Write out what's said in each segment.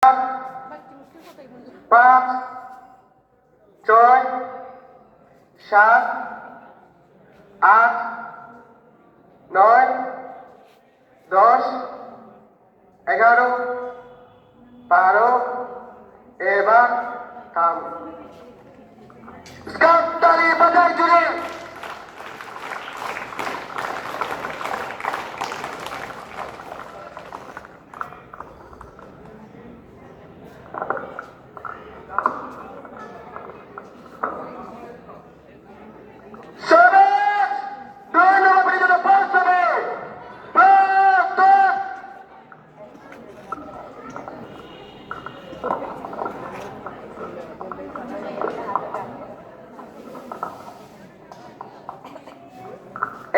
5 6 7 8 9 10 11 12 এবার থাম স্কাউট তালি বাজায় জুড়ে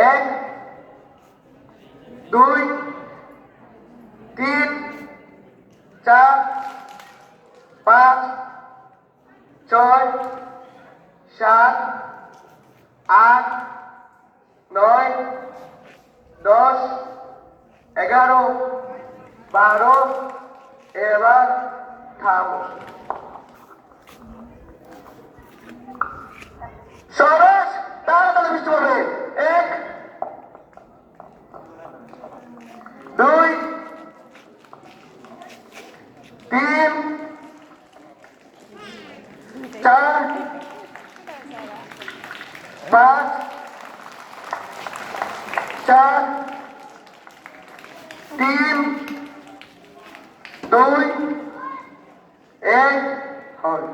এক 2 3 4 5 6 7 8 9 10 11 12 এবার থামো সরস তাড়াতাড়ি বৃষ্টি পড়বে 1 2 3 4 5 4 3 2 1 হয়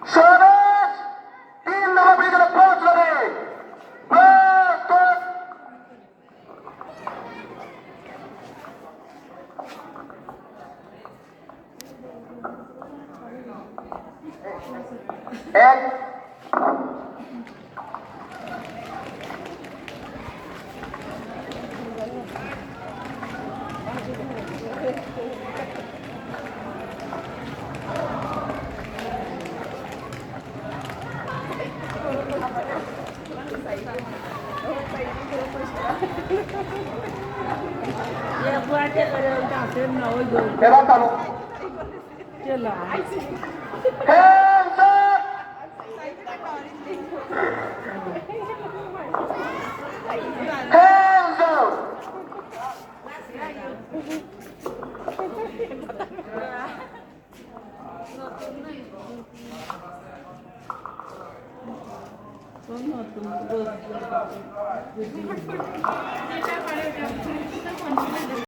সরস 3 নম্বর ব্রিগেডে পৌঁছবে এক এবার থামো Hands up! Hands up!